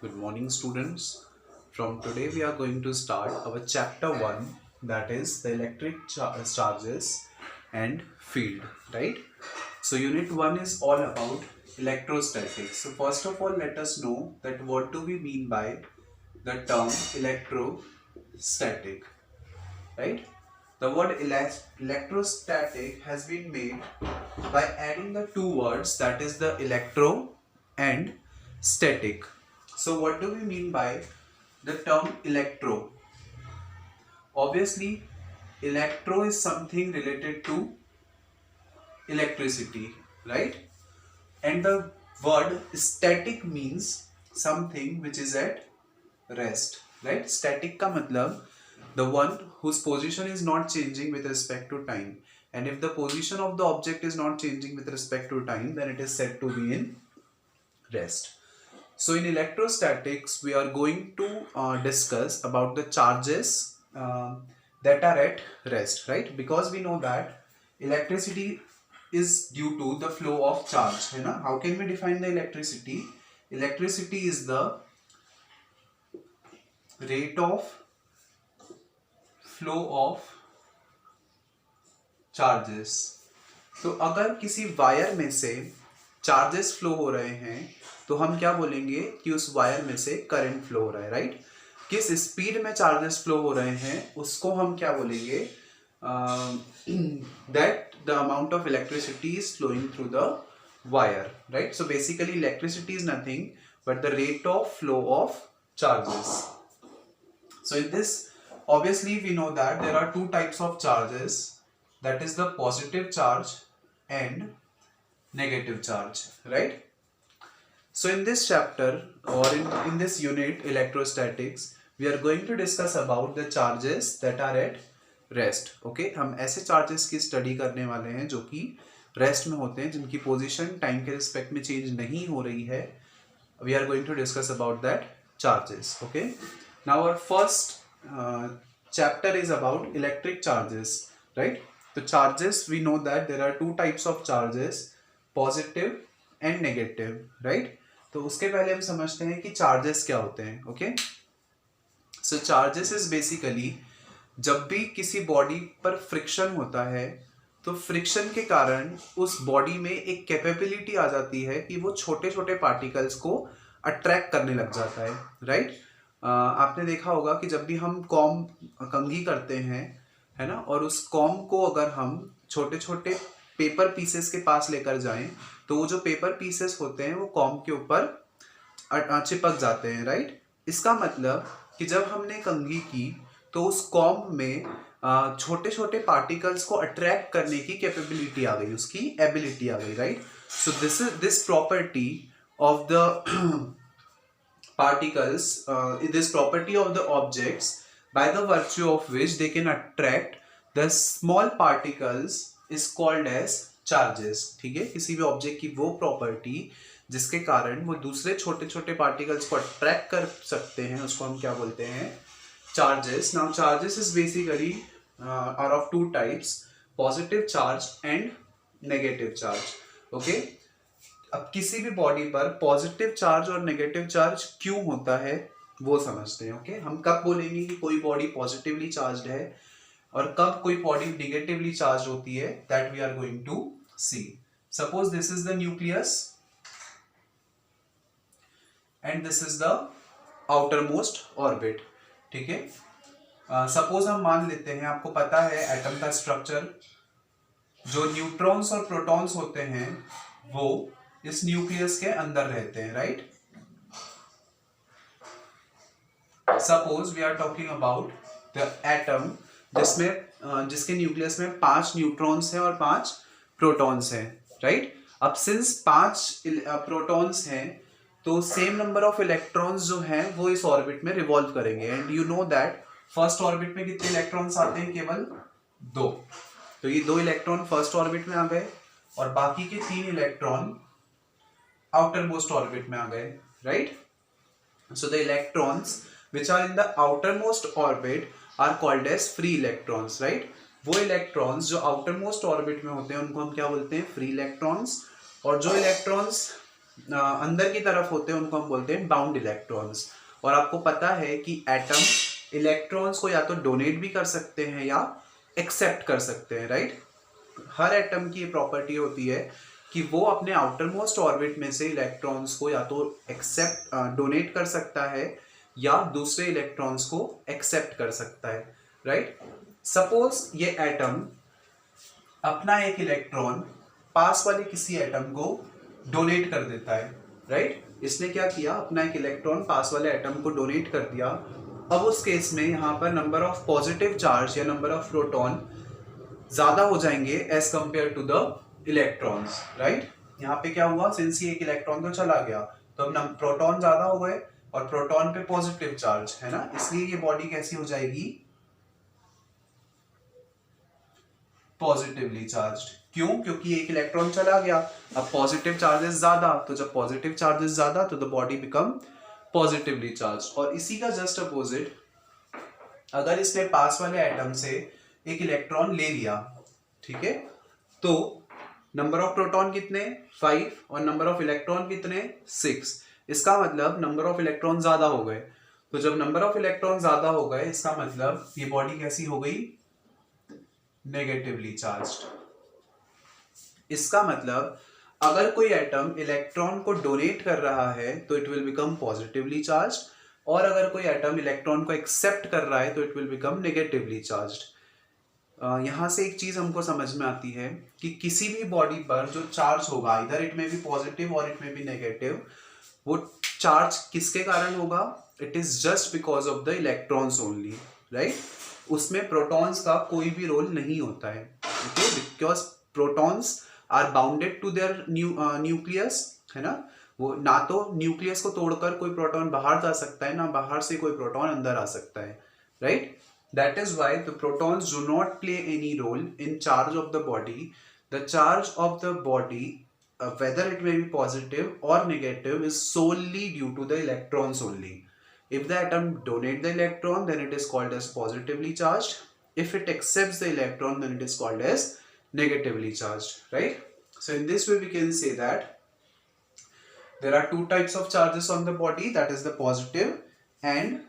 Good morning, students. From today, we are going to start our chapter 1, that is the electric charges and field, right? So, unit 1 is all about electrostatics. So, first of all, let us know that what do we mean by the term electrostatic, right? The word electrostatic has been made by adding the two words, that is the electro and static. So what do we mean by the term electro? Obviously, electro is something related to electricity, right? And the word static means something which is at rest, right? Static का मतलब the one whose position is not changing with respect to time, and if the position of the object is not changing with respect to time, then it is said to be in rest. So in electrostatics, we are going to discuss about the charges that are at rest, right? Because we know that electricity is due to the flow of charge, है ना? How can we define the electricity? Electricity is the rate of flow of charges. तो अगर किसी wire में से charges flow हो रहे हैं तो हम क्या बोलेंगे कि उस वायर में से करंट फ्लो हो रहा है, राइट? किस स्पीड में चार्जेस फ्लो हो रहे हैं उसको हम क्या बोलेंगे? That the amount of electricity is flowing through the wire, right? So basically electricity is nothing but the rate of flow of charges. So in this, obviously we know that there are two types of charges, that is the positive charge and negative charge, right? So in this chapter or in this unit electrostatics, we are going to discuss about the charges that are at rest. Okay, हम ऐसे charges की study करने वाले हैं जो कि rest में होते हैं, जिनकी position time के respect में change नहीं हो रही है. We are going to discuss about that charges. Okay, now our first chapter is about electric charges, right? So charges, we know that there are two types of charges, positive and negative, right? तो उसके पहले हम समझते हैं कि charges क्या होते हैं. Okay, so charges is basically जब भी किसी बॉडी पर फ्रिक्शन होता है तो फ्रिक्शन के कारण उस बॉडी में एक कैपेबिलिटी आ जाती है कि वो छोटे छोटे पार्टिकल्स को अट्रैक्ट करने लग जाता है, राइट? आपने देखा होगा कि जब भी हम कॉम कंघी करते हैं, है ना, और उस कॉम को अगर हम छोटे छोटे पेपर पीसेस के पास लेकर जाएं तो वो जो पेपर पीसेस होते हैं वो कॉम के ऊपर चिपक जाते हैं, राइट? इसका मतलब कि जब हमने कंघी की तो उस कॉम में छोटे छोटे पार्टिकल्स को अट्रैक्ट करने की कैपेबिलिटी आ गई, उसकी एबिलिटी आ गई, right? So this property of the particles, this property of the objects by the virtue of which they can attract the small particles is called as charges. ठीक है, किसी भी ऑब्जेक्ट की वो प्रॉपर्टी जिसके कारण वो दूसरे छोटे छोटे पार्टिकल्स को अट्रैक्ट कर सकते हैं उसको हम क्या बोलते हैं? Charges. Now charges is basically are of two types, positive charge and negative charge. Okay, अब किसी भी बॉडी पर पॉजिटिव चार्ज और नेगेटिव चार्ज क्यों होता है वो समझते हैं. ओके, हम कब बोलेंगे कि कोई बॉडी पॉजिटिवली चार्ज्ड है और कब कोई बॉडी नेगेटिवली चार्ज होती है, that we are going to see. Suppose this is the nucleus and this is the outer most orbit. ठीक है, सपोज हम मान लेते हैं, आपको पता है एटम का स्ट्रक्चर, जो न्यूट्रॉन्स और प्रोटॉन्स होते हैं वो इस न्यूक्लियस के अंदर रहते हैं, right? Suppose we are talking about the atom जिसमें जिसके न्यूक्लियस में 5 न्यूट्रॉन्स हैं और 5 प्रोटॉन्स हैं, राइट? अब सिंस 5 प्रोटॉन्स हैं तो सेम नंबर ऑफ इलेक्ट्रॉन्स जो हैं वो इस ऑर्बिट में रिवॉल्व करेंगे. And you know that first orbit में कितने इलेक्ट्रॉन्स आते हैं? केवल 2. तो ये 2 इलेक्ट्रॉन फर्स्ट ऑर्बिट में आ गए और बाकी के 3 इलेक्ट्रॉन outer most orbit में आ गए, right? So the electrons which are in the outermost orbit are called as free electrons, right? वो electrons जो outermost orbit में होते हैं उनको हम क्या बोलते हैं? free electrons. और जो electrons अंदर की तरफ होते हैं उनको हम बोलते हैं बाउंड इलेक्ट्रॉन्स। और आपको पता है कि एटम इलेक्ट्रॉन्स को या तो डोनेट भी कर सकते हैं या एक्सेप्ट कर सकते हैं, राइट। हर एटम की प्रॉपर्टी होती है कि वो अपने आउटर मोस्ट ऑर्बिट में से इलेक्ट्रॉन्स को या तो एक्सेप्ट डोनेट कर सकता है या दूसरे इलेक्ट्रॉन्स को एक्सेप्ट कर सकता है, राइट। सपोज ये एटम अपना एक इलेक्ट्रॉन पास वाले किसी एटम को डोनेट कर देता है, राइट। इसने क्या किया, अपना एक इलेक्ट्रॉन पास वाले एटम को डोनेट कर दिया। अब उस केस में यहाँ पर नंबर ऑफ पॉजिटिव चार्ज या नंबर ऑफ प्रोटॉन ज्यादा हो जाएंगे as compare to the electrons, right. यहाँ पे क्या हुआ, सिंस ये एक इलेक्ट्रॉन तो चला गया तो अब प्रोटॉन ज्यादा हो गए और प्रोटॉन पे पॉजिटिव चार्ज है ना, इसलिए ये बॉडी कैसी हो जाएगी, पॉजिटिवली चार्ज्ड। क्यों, क्योंकि एक इलेक्ट्रॉन चला गया, अब पॉजिटिव चार्जेस ज्यादा, तो जब पॉजिटिव चार्जेस ज्यादा तो the body become positively charge. और इसी का जस्ट अपोजिट, अगर इसने पास वाले एटम से एक इलेक्ट्रॉन ले लिया, ठीक है, तो नंबर ऑफ प्रोटॉन कितने 5 और नंबर ऑफ इलेक्ट्रॉन कितने 6। इसका मतलब नंबर ऑफ इलेक्ट्रॉन ज्यादा हो गए। तो जब नंबर ऑफ इलेक्ट्रॉन ज्यादा हो गए इसका मतलब ये बॉडी कैसी हो गई, नेगेटिवली चार्ज्ड। इसका मतलब अगर कोई एटम इलेक्ट्रॉन को डोनेट कर रहा है तो it will become positively charged, और अगर कोई एटम इलेक्ट्रॉन को एक्सेप्ट कर रहा है तो it will become negatively charged. यहां से एक चीज हमको समझ में आती है कि किसी भी बॉडी पर जो चार्ज होगा, इधर इट में भी पॉजिटिव और इट में भी नेगेटिव, वो चार्ज किसके कारण होगा, it is just because of the electrons only, right. उसमें प्रोटॉन्स का कोई भी रोल नहीं होता है, okay, because protons are bounded to their nucleus, है ना। वो ना तो न्यूक्लियस को तोड़कर कोई प्रोटॉन बाहर जा सकता है, ना बाहर से कोई प्रोटॉन अंदर आ सकता है, right. That is why the protons do not play any role in charge of the body. The charge of the body, whether it may be positive or negative, is solely due to the electrons only. If the atom donates the electron, then it is called as positively charged. If it accepts the electron, then it is called as negatively charged, right? So in this way we can say that there are two types of charges on the body, that is the positive and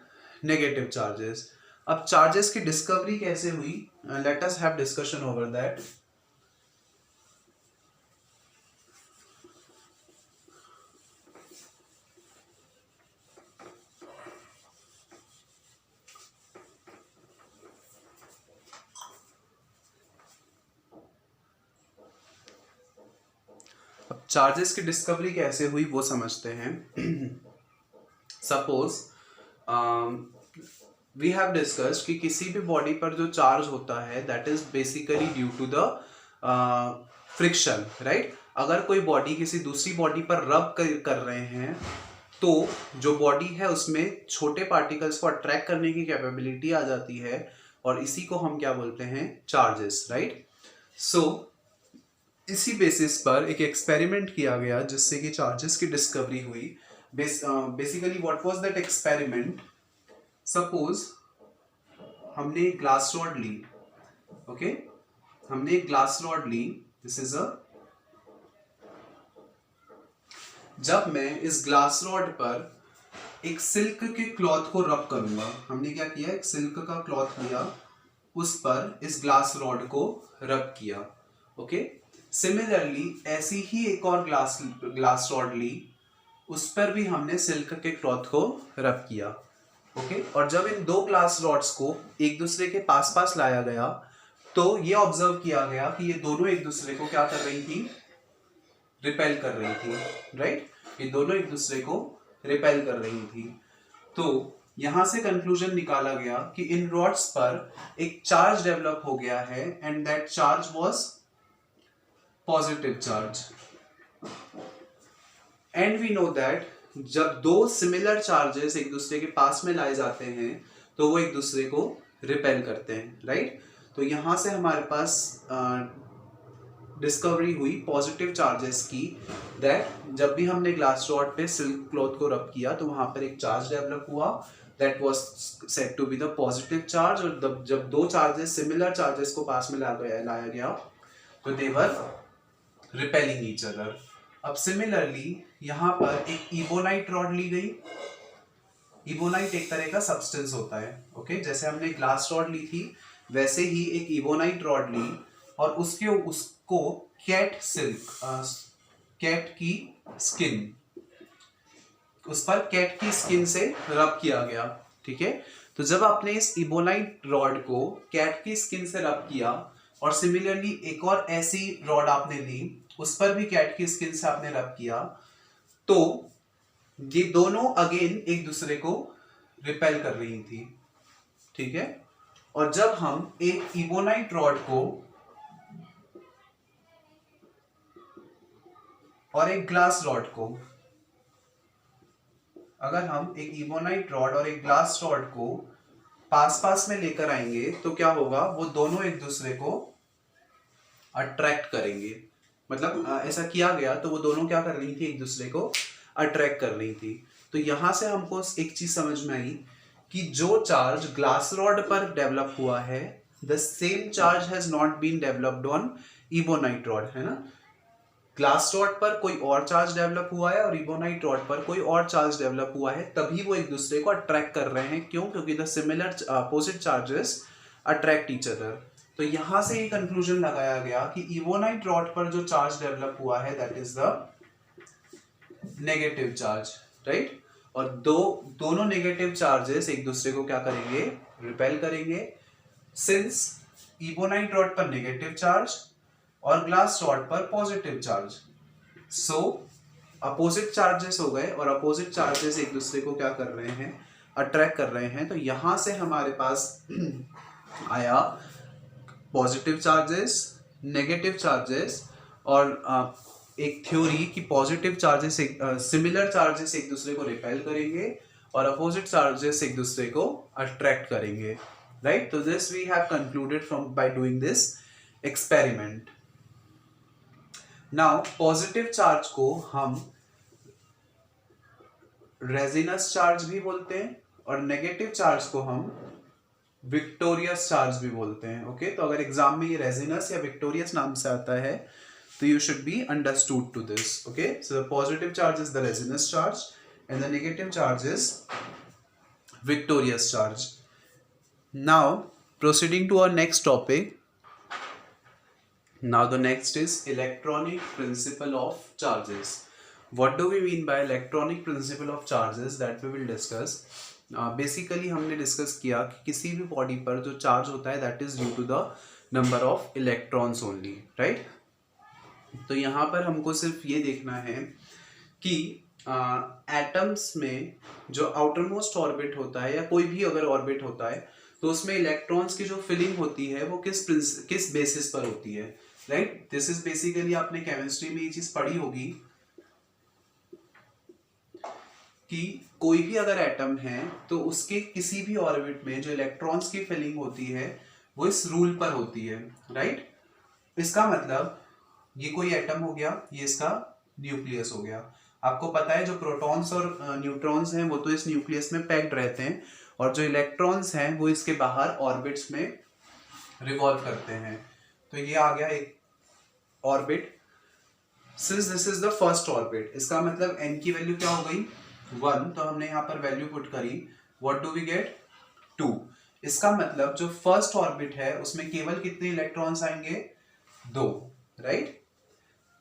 negative charges. अब charges की discovery कैसे हुई, let us have discussion over that. अब charges की discovery कैसे हुई वो समझते हैं। सपोज वी हैव डिस्कस्ड कि किसी भी बॉडी पर जो चार्ज होता है that is basically due to the friction, right. अगर कोई बॉडी किसी दूसरी बॉडी पर रब कर रहे हैं तो जो बॉडी है उसमें छोटे पार्टिकल्स को अट्रैक्ट करने की कैपेबिलिटी आ जाती है, और इसी को हम क्या बोलते हैं, चार्जेस, राइट। सो इसी बेसिस पर एक एक्सपेरिमेंट किया गया जिससे कि चार्जेस की डिस्कवरी हुई। Basically what was that experiment, suppose हमने एक ग्लास रॉड ली, ओके, हमने एक ग्लास रॉड ली, दिस इज अ, जब मैं इस ग्लास रॉड पर एक सिल्क के क्लॉथ को रब करूंगा, हमने क्या किया, एक सिल्क का क्लॉथ लिया, उस पर इस ग्लास रॉड को रब किया, ओके। सिमिलरली ऐसी ही एक और ग्लास रॉड ली, उस पर भी हमने सिल्क के क्लॉथ को रब किया, ओके। और जब इन दो ग्लास रॉड्स को एक दूसरे के पास पास लाया गया तो ये ऑब्जर्व किया गया कि ये दोनों एक दूसरे को क्या कर रही थी, रिपेल कर रही थी, राइट। ये दोनों एक दूसरे को रिपेल कर रही थी। तो यहां से कंक्लूजन निकाला गया कि इन रॉड्स पर एक चार्ज डेवलप हो गया है and that charge was positive charge. And we know that जब दो सिमिलर चार्जेस एक दूसरे के पास में लाए जाते हैं तो वो एक दूसरे को रिपेल करते हैं, राइट। तो यहां से हमारे पास डिस्कवरी हुई पॉजिटिव चार्जेस की, दैट जब भी हमने ग्लास रॉड पे सिल्क क्लॉथ को रब किया तो वहां पर एक चार्ज डेवलप हुआ, that was said to be the positive charge. और जब दो चार्जेस सिमिलर चार्जेस को पास में लाया गया तो दे वर रिपेलिंग ईच अदर। अब सिमिलरली यहाँ पर एक इबोनाइट रॉड ली गई। इबोनाइट एक तरह का सब्सटेंस होता है, ओके। जैसे हमने ग्लास रॉड ली थी वैसे ही एक इबोनाइट रॉड ली और उसको कैट सिल्क, कैट की स्किन, उस पर कैट की स्किन से रब किया गया, ठीक है। तो जब आपने इस इबोनाइट रॉड को कैट की स्किन से रब किया और सिमिलरली एक और ऐसी रॉड आपने ली, उस पर भी कैट की स्किन से आपने रब किया, तो ये दोनों अगेन एक दूसरे को रिपेल कर रही थी, ठीक है। और जब हम एक इबोनाइट रॉड को और एक ग्लास रॉड को, अगर हम एक इबोनाइट रॉड और एक ग्लास रॉड को पास पास में लेकर आएंगे तो क्या होगा, वो दोनों एक दूसरे को अट्रैक्ट करेंगे। मतलब ऐसा किया गया तो वो दोनों क्या कर रही थी, एक दूसरे को अट्रैक्ट कर रही थी। तो यहां से हमको एक चीज समझ में आई कि जो चार्ज ग्लास रॉड पर डेवलप हुआ है, the same charge has not been developed on ebonite rod, है ना। ग्लास रॉड पर कोई और चार्ज डेवलप हुआ है और इबोनाइट रॉड पर कोई और चार्ज डेवलप हुआ है, तभी वो एक दूसरे को अट्रैक्ट कर रहे हैं। क्यों? क्योंकि the similar opposite charges attract each other. तो यहां से ये कंक्लूजन लगाया गया कि इबोनाइट रॉड पर जो चार्ज डेवलप हुआ है that is the negative charge, right. और दोनों नेगेटिव चार्जेस एक दूसरे को क्या करेंगे, रिपेल करेंगे। सिंस इबोनाइट रॉड पर नेगेटिव चार्ज और ग्लास रॉड पर पॉजिटिव चार्ज, सो अपोजिट चार्जेस हो गए और अपोजिट चार्जेस एक दूसरे को क्या कर रहे हैं, अट्रैक्ट कर रहे हैं। तो यहां से हमारे पास आया पॉजिटिव चार्जेस, नेगेटिव चार्जेस और एक थ्योरी कि पॉजिटिव चार्जेस सिमिलर चार्जेस एक दूसरे को रिपेल करेंगे और अपोजिट चार्जेस एक दूसरे को अट्रैक्ट करेंगे, राइट। तो this we have concluded from by doing this experiment. Now positive charge को हम रेजिनस चार्ज भी बोलते हैं और नेगेटिव चार्ज को हम विक्टोरियस चार्ज भी बोलते हैं, ओके। तो अगर एग्जाम में ये रेजिनस या विक्टोरियस नाम से आता है तो you should be understood to this, okay. So the positive charge is the resonance charge and the negative charge is victorious charge. Now proceeding to our next topic. Now the next is electronic principle of charges. What do we mean by electronic principle of charges, that we will discuss. Basically हमने discuss किया कि किसी भी body पर जो charge होता है that is due to the number of electrons only, right. तो यहाँ पर हमको सिर्फ ये देखना है कि एटम्स में जो आउटर मोस्ट ऑर्बिट होता है या कोई भी अगर ऑर्बिट होता है तो उसमें इलेक्ट्रॉन्स की जो फिलिंग होती है वो किस बेसिस पर होती है, राइट। दिस इज बेसिकली आपने केमिस्ट्री में ये चीज पढ़ी होगी कि कोई भी अगर एटम है तो उसके किसी भी ऑर्बिट में जो इलेक्ट्रॉन्स की फिलिंग होती है वो इस रूल पर होती है, राइट। इसका मतलब ये कोई एटम हो गया, ये इसका न्यूक्लियस हो गया। आपको पता है जो प्रोटॉन्स और न्यूट्रॉन्स हैं वो तो इस न्यूक्लियस में पैक्ड रहते हैं और जो इलेक्ट्रॉन्स हैं वो इसके बाहर ऑर्बिट्स में रिवॉल्व करते हैं। तो ये आ गया एक orbit. Since this is the first orbit, इसका मतलब n की वैल्यू क्या हो गई 1, तो हमने यहाँ पर वैल्यू पुट करी, व्हाट डू वी गेट 2। इसका मतलब जो फर्स्ट ऑर्बिट है उसमें केवल कितने इलेक्ट्रॉन्स आएंगे 2, राइट।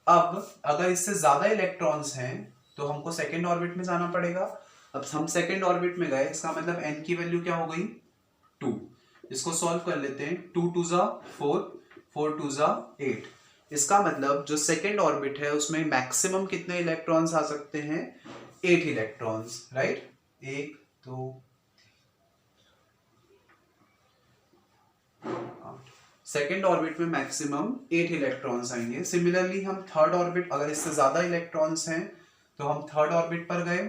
अब अगर इससे ज्यादा इलेक्ट्रॉन्स हैं तो हमको सेकेंड ऑर्बिट में जाना पड़ेगा। अब हम सेकेंड ऑर्बिट में गए, इसका मतलब n की वैल्यू क्या हो गई 2। इसको सॉल्व कर लेते हैं, 2 2 जा 4, 4 2 जा 8। इसका मतलब जो सेकेंड ऑर्बिट है उसमें मैक्सिमम कितने इलेक्ट्रॉन्स आ सकते हैं 8 इलेक्ट्रॉन्स, राइट। 1 2 सेकेंड ऑर्बिट में मैक्सिमम 8 इलेक्ट्रॉन्स आएंगे। सिमिलरली हम थर्ड ऑर्बिट, अगर इससे ज्यादा इलेक्ट्रॉन्स हैं तो हम थर्ड ऑर्बिट पर गए।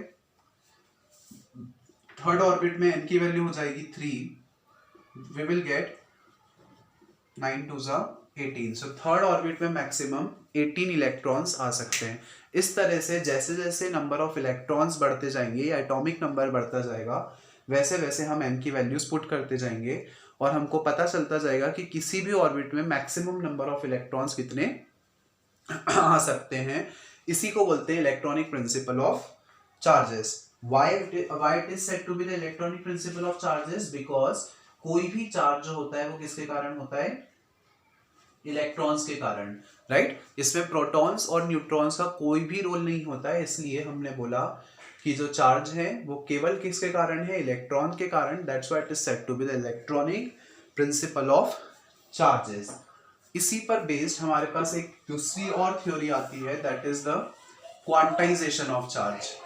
थर्ड ऑर्बिट में n की वैल्यू हो जाएगी 3, वी विल गेट 9 2 जा 18। सो थर्ड ऑर्बिट में मैक्सिमम 18 इलेक्ट्रॉन्स आ सकते हैं। इस तरह से जैसे जैसे नंबर ऑफ इलेक्ट्रॉन्स बढ़ते जाएंगे या एटॉमिक नंबर बढ़ता जाएगा वैसे वैसे हम n की वैल्यूज पुट करते जाएंगे और हमको पता चलता जाएगा कि किसी भी ऑर्बिट में मैक्सिमम नंबर ऑफ इलेक्ट्रॉन्स कितने आ सकते हैं। इसी को बोलते हैं electronic principle of charges. why it is said to be the electronic principle of charges? because कोई भी चार्ज जो होता है वो किसके कारण होता है? इलेक्ट्रॉन्स के कारण, राइट. इसमें प्रोटॉन्स और न्यूट्रॉन्स का कोई भी रोल नहीं होता है, इसलिए हमने बोला कि जो चार्ज है वो केवल किसके कारण है? इलेक्ट्रॉन के कारण. That's why it is said to be the electronic principle of charges. इसी पर बेस्ड हमारे पास एक दूसरी और थ्योरी आती है, that is the quantization of charge.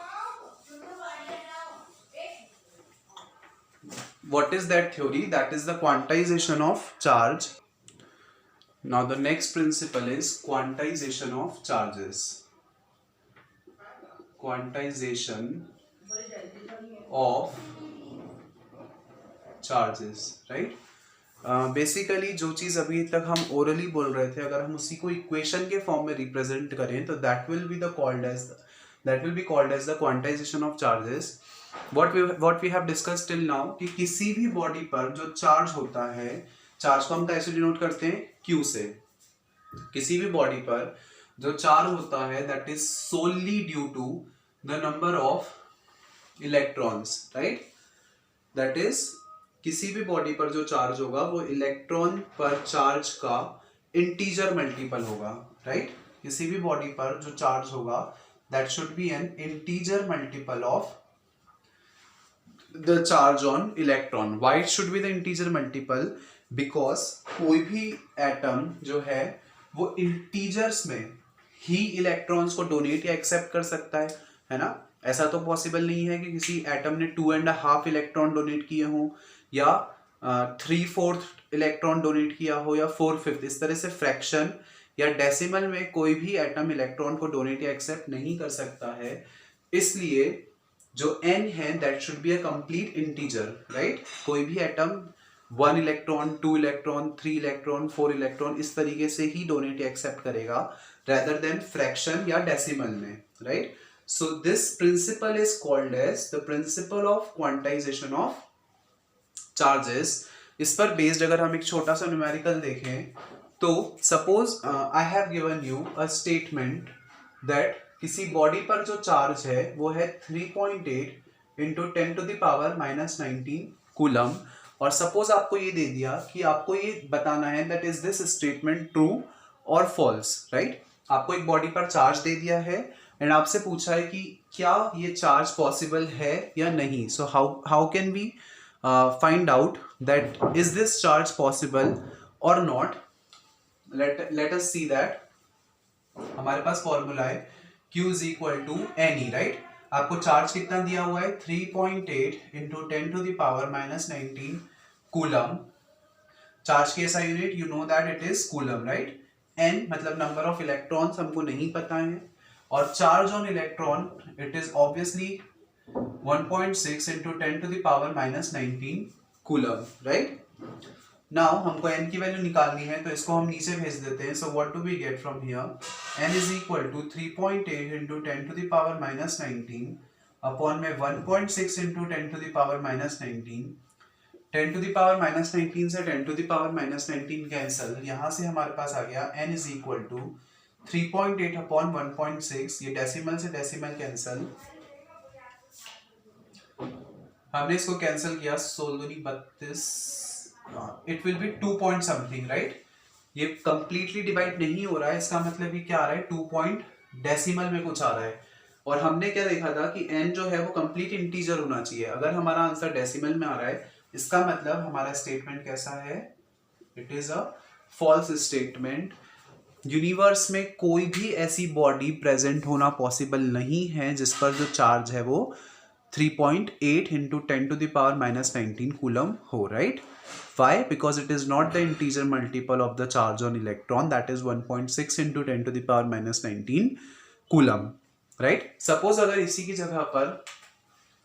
What is that theory? That is the quantization of charge. Now the next principle is quantization of charges. Quantization of charges, right? Basically जो चीज अभी तक हम ओरली बोल रहे थे, अगर हम उसी को इक्वेशन के फॉर्म में रिप्रेजेंट करें तो that will be called as the quantization of charges. what we have discussed till now कि किसी भी बॉडी पर जो चार्ज होता है, चार्ज को हम कैसे डिनोट करते हैं? Q से. किसी भी बॉडी पर जो चार्ज होता है that is solely due to the number of electrons, right. That is किसी भी बॉडी पर जो चार्ज होगा वो इलेक्ट्रॉन पर चार्ज का इंटीजर मल्टीपल होगा, राइट. किसी भी बॉडी पर जो चार्ज होगा that should B N integer multiple of the charge on electron. Why it should be the integer multiple? Because कोई भी एटम जो है वो इंटीजर्स में ही इलेक्ट्रॉन्स को डोनेट या एक्सेप्ट कर सकता है ना. ऐसा तो पॉसिबल नहीं है कि किसी एटम ने 2.5 इलेक्ट्रॉन डोनेट किए हो या 3/4 इलेक्ट्रॉन डोनेट किया हो या 4/5. इस तरह से फ्रैक्शन या डेसिमल में कोई भी एटम इलेक्ट्रॉन को डोनेट या एक्सेप्ट नहीं कर सकता है. इसलिए जो n है that should be a complete integer, right. कोई भी atom 1 electron, 2 electron, 3 electron, 4 electron इस तरीके से ही डोनेट या एक्सेप्ट करेगा rather than फ्रैक्शन या डेसिमल में, right. So this principle is called as the principle of quantization of charges. इस पर बेस्ड अगर हम एक छोटा सा न्यूमेरिकल देखें तो suppose I have given you a statement that किसी बॉडी पर जो चार्ज है वो है 3.8 into 10 to the power -19 coulomb. और सपोज आपको ये दे दिया कि आपको ये बताना है that is this statement true और फॉल्स, राइट. आपको एक बॉडी पर चार्ज दे दिया है एंड आपसे पूछा है कि क्या ये चार्ज पॉसिबल है या नहीं. So how can we find out that is this charge possible और not. Let us see that. हमारे पास फॉर्मूला है Q is equal to NE, right. आपको चार्ज कितना दिया हुआ है? 3.8 into 10 to the power -19 coulomb. Charge की ऐसा unit you know that it is coulomb, right. N मतलब नंबर ऑफ इलेक्ट्रॉन्स हमको नहीं पता है और charge on electron it is obviously 1.6 into 10 to the power -19 coulomb, right. Now हमको n की वैल्यू निकालनी है तो इसको हम नीचे भेज देते हैं. So what do we get from here? n is equal to 3.8 into 10 to the power -19 upon में 1.6 into 10 to the power -19. 10 to the power -19 से 10 to the power -19 कैंसल. यहाँ से हमारे पास आ गया n is equal to 3.8 upon 1.6. ये decimal से decimal cancel. हमने इसको कैंसल किया 16×32. It will be 2 point something, right. ये कंप्लीटली डिवाइड नहीं हो रहा है, इसका मतलब ये क्या आ रहा है? 2 point डेसिमल में कुछ आ रहा है. और हमने क्या देखा था कि n जो है वो कंप्लीट इंटीजर होना चाहिए. अगर हमारा आंसर डेसिमल में आ रहा है इसका मतलब हमारा स्टेटमेंट कैसा है? It is a false statement. Universe में कोई भी ऐसी बॉडी प्रेजेंट होना पॉसिबल नहीं है जिस पर जो चार्ज है वो 3.8 into 10 to the power -19 coulomb हो, right. Why? Because it is not the integer multiple of the charge on electron, that is 1.6 into 10 to the power -19 coulomb, right. Suppose अगर इसी की जगह पर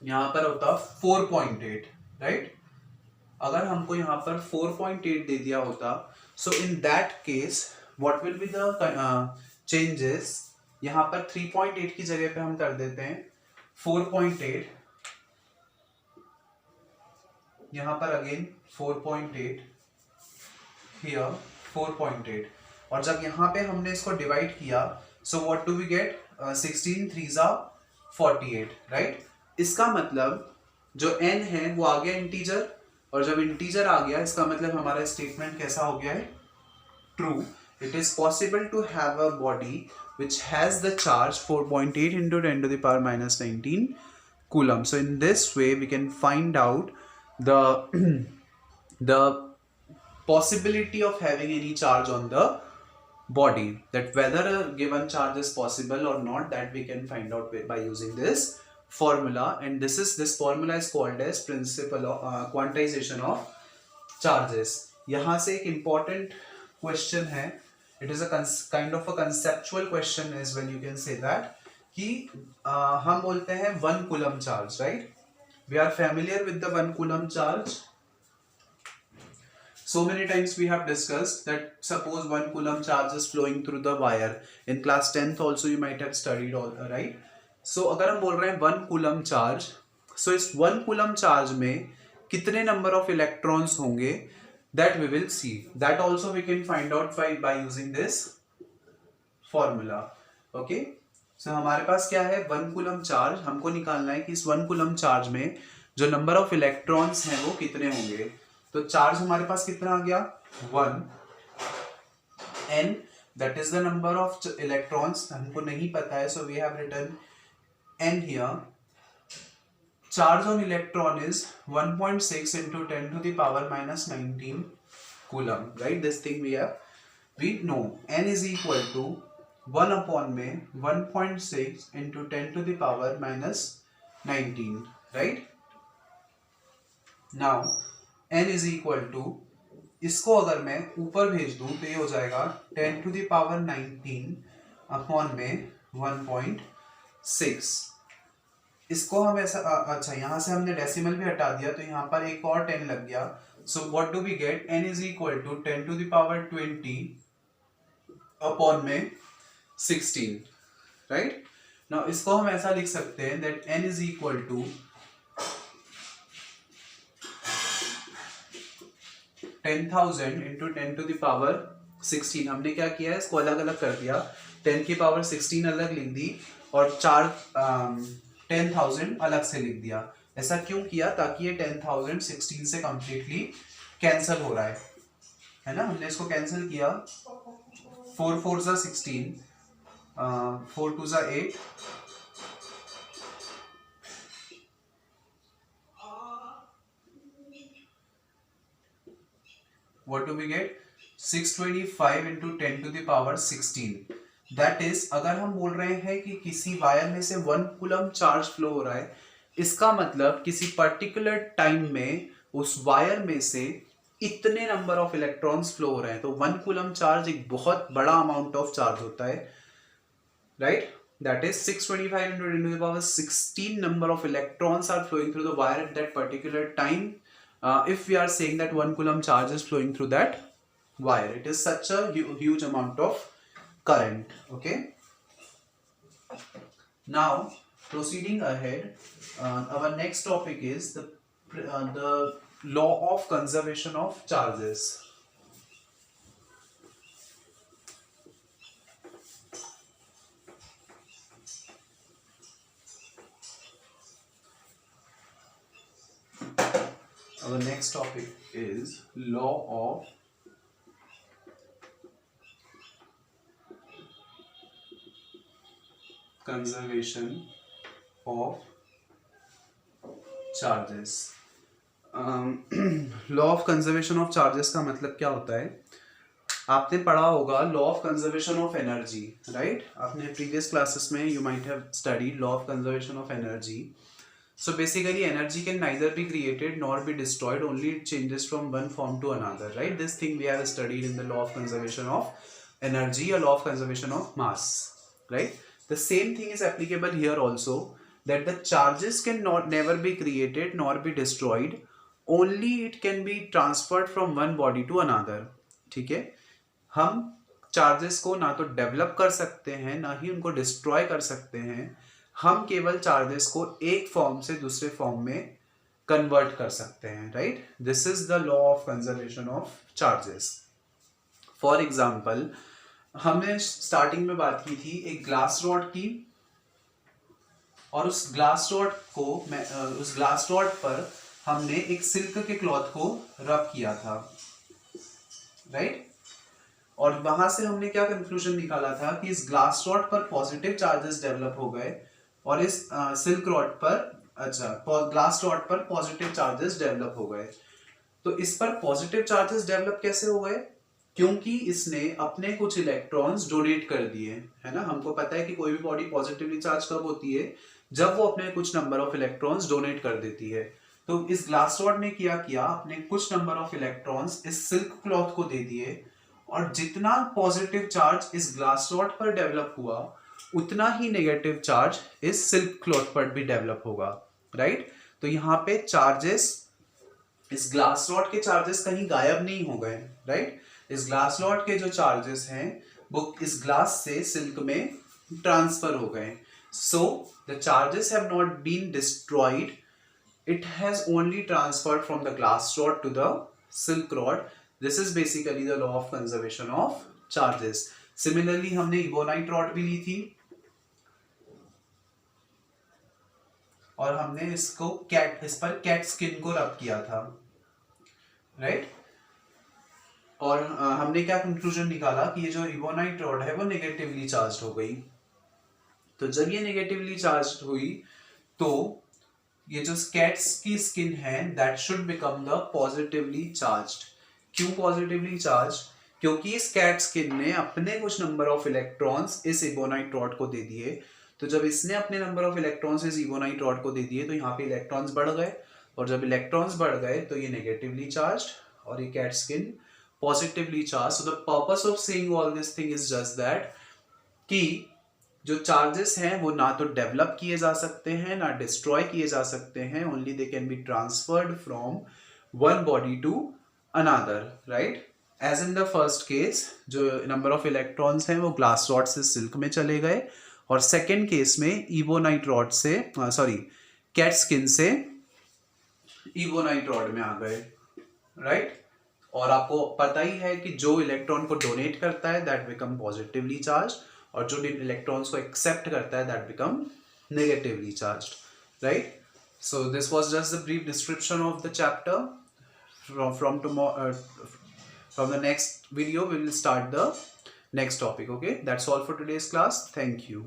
यहाँ पर होता 4.8, राइट. अगर हमको यहाँ पर 4.8 दे दिया होता, so in that case what will be the changes? यहाँ पर 3.8 की जगह पे हम कर देते हैं 4.8. यहाँ पर अगेन 4.8, हियर 4.8. और जब यहाँ पे हमने इसको डिवाइड किया so what do we get? 16 3 जा 48, राइट। इसका मतलब जो n है वो आ गया इंटीजर, और जब इंटीजर आ गया इसका मतलब हमारा स्टेटमेंट कैसा हो गया है, true. It is possible to have a body which has the charge 4.8 into 10 to the power minus 19 coulomb. So in this way we can find out the the possibility of having any charge on the body, that whether a given charge is possible or not, that we can find out by using this formula. And this formula is called as principle of quantization of charges. यहाँ से एक important question है, it is a kind of a conceptual question as well, you can say that, कि हम बोलते हैं 1 coulomb charge, right? We are familiar with the 1 coulomb charge. So many times we have discussed that suppose 1 coulomb charge is flowing through the wire. In class 10th also you might have studied all, right? So अगर हम बोल रहे हैं 1 coulomb charge, so इस 1 coulomb charge में कितने number of electrons होंगे, that we will see. That also we can find out by using this formula. Okay? So हमारे पास क्या है, 1 coulomb charge, हमको निकालना है कि इस 1 coulomb charge में जो number of electrons हैं वो कितने होंगे। तो चार्ज हमारे पास कितना आ गया, 1, n, that is the number of electrons, हमको नहीं पता है, so we have written n here. Charge on electron is 1.6 into 10 to the power minus 19 coulomb, right? This thing we know. N is equal to 1 upon में 1.6 into 10 to the power minus 19, right? Now n is equal to, इसको अगर मैं ऊपर भेज दूं तो ये हो जाएगा 10 to the power 19 upon में 1.6. इसको हम ऐसा अच्छा, यहाँ से हमने डेसिमल भी हटा दिया तो यहाँ पर एक और 10 लग गया. So what do we get, n is equal to 10 to the power 20 upon में 16, राइट. नाउ इसको हम ऐसा लिख सकते हैं that n is equal to 10,000 into 10 to the power 16. हमने क्या किया है, इसको अलग अलग कर दिया, 10 की पावर 16 अलग लिख दी और 10,000 अलग से लिख दिया. ऐसा क्यों किया, ताकि ये 10,000 16 से कंप्लीटली कैंसिल हो रहा है ना. हमने इसको कैंसिल किया, 4 4 जा 16, 4 2 जा 8, what do we get, 625 into 10 to the power 16. That is, अगर हम बोल रहे हैं कि किसी वायर में से 1 कूलम चार्ज फ्लो हो रहा है, इसका मतलब किसी पर्टिकुलर टाइम में उस वायर में से इतने नंबर ऑफ इलेक्ट्रॉन्स फ्लो हो रहे हैं. तो 1 कूलम चार्ज एक बहुत बड़ा अमाउंट ऑफ चार्ज होता है, right. That is 625 into 10 to the power 16 number of electrons are flowing through the wire at that particular time. If we are saying that 1 coulomb charge is flowing through that wire, it is such a huge amount of current. Okay, now proceeding ahead, our next topic is the law of conservation of charges. Our next topic is law of conservation of charges. Law of conservation of charges का मतलब क्या होता है, आपने पढ़ा होगा law of conservation of energy, right. आपने previous classes में you might have studied law of conservation of energy. So basically energy can neither be created nor be destroyed, only it changes from one form to another, right. This thing we have studied in the law of conservation of energy, or law of conservation of mass, right. The same thing is applicable here also, that the charges can never be created nor be destroyed, only it can be transferred from one body to another. ठीक है, हम charges को ना तो develop कर सकते हैं ना ही उनको डिस्ट्रॉय कर सकते हैं, हम केवल चार्जेस को एक फॉर्म से दूसरे फॉर्म में कन्वर्ट कर सकते हैं, right. This is the law of conservation of charges. For example, हमने स्टार्टिंग में बात की थी एक ग्लास रॉड की और उस ग्लास रॉड को उस ग्लास रॉड पर हमने एक सिल्क के क्लॉथ को रब किया था, राइट। और वहां से हमने क्या कंक्लूजन निकाला था कि इस ग्लास रॉड पर पॉजिटिव चार्जेस डेवलप हो गए और इस सिल्क रॉड पर ग्लास रॉड पर पॉजिटिव चार्जेस डेवलप हो गए। तो इस पर पॉजिटिव चार्जेस डेवलप कैसे हो गए? क्योंकि इसने अपने कुछ इलेक्ट्रॉन्स डोनेट कर दिए, है ना। हमको पता है कि कोई भी बॉडी पॉजिटिवली चार्ज कब होती है, जब वो अपने कुछ नंबर ऑफ इलेक्ट्रॉन्स डोनेट कर देती है। तो इस ग्लास रॉड ने किया अपने कुछ नंबर ऑफ इलेक्ट्रॉन्स इस सिल्क क्लॉथ को दे दिए, और जितना पॉजिटिव चार्ज इस ग्लास रॉड पर डेवलप हुआ उतना ही नेगेटिव चार्ज इस सिल्क क्लॉथ पर भी डेवलप होगा, राइट। तो यहाँ पे चार्जेस, इस ग्लास रॉड के चार्जेस कहीं गायब नहीं हो गए, राइट। इस ग्लास रॉड के जो चार्जेस हैं वो इस ग्लास से सिल्क में ट्रांसफर हो गए। So the charges have not been destroyed, it has only transferred from the glass rod to the silk rod. This is basically the law of conservation of charges. Similarly हमने ebonite rod भी ली थी और हमने इस पर cat skin को rub किया था, राइट। और हमने क्या कंक्लूजन निकाला कि ये जो इबोनाइट रॉड है वो नेगेटिवली चार्ज हो गई। तो जब ये नेगेटिवली चार्ज हुई तो ये जो कैट्स की स्किन है that should become the positively charged. क्यों पॉजिटिवली चार्ज? क्योंकि इस कैट स्किन ने अपने कुछ नंबर ऑफ इलेक्ट्रॉन्स इस इबोनाइट रॉड को दे दिए। तो जब इसने अपने नंबर ऑफ इलेक्ट्रॉन्स इस इबोनाइट रॉड को दे दिए तो यहाँ पे इलेक्ट्रॉन्स बढ़ गए, और जब इलेक्ट्रॉन्स बढ़ गए तो ये नेगेटिवली चार्ज और ये cat skin positively charge. So the purpose of saying all this thing is just that कि जो चार्जेस हैं वो ना तो डेवलप किए जा सकते हैं ना डिस्ट्रॉय किए जा सकते हैं, only they can be transferred from one body to another, right. As in the first case जो नंबर ऑफ इलेक्ट्रॉन्स हैं वो ग्लास रॉड से सिल्क में चले गए, और सेकेंड केस में इबोनाइट रॉड से कैट स्किन से इबोनाइट रॉड में आ गए, राइट। और आपको पता ही है कि जो इलेक्ट्रॉन को डोनेट करता है दैट बिकम पॉजिटिवली चार्ज, और जो इलेक्ट्रॉन्स को एक्सेप्ट करता है that become negatively charged, right. So this was just the brief description of the chapter. From the next video we will start the next topic. Okay, that's all for today's class. Thank you.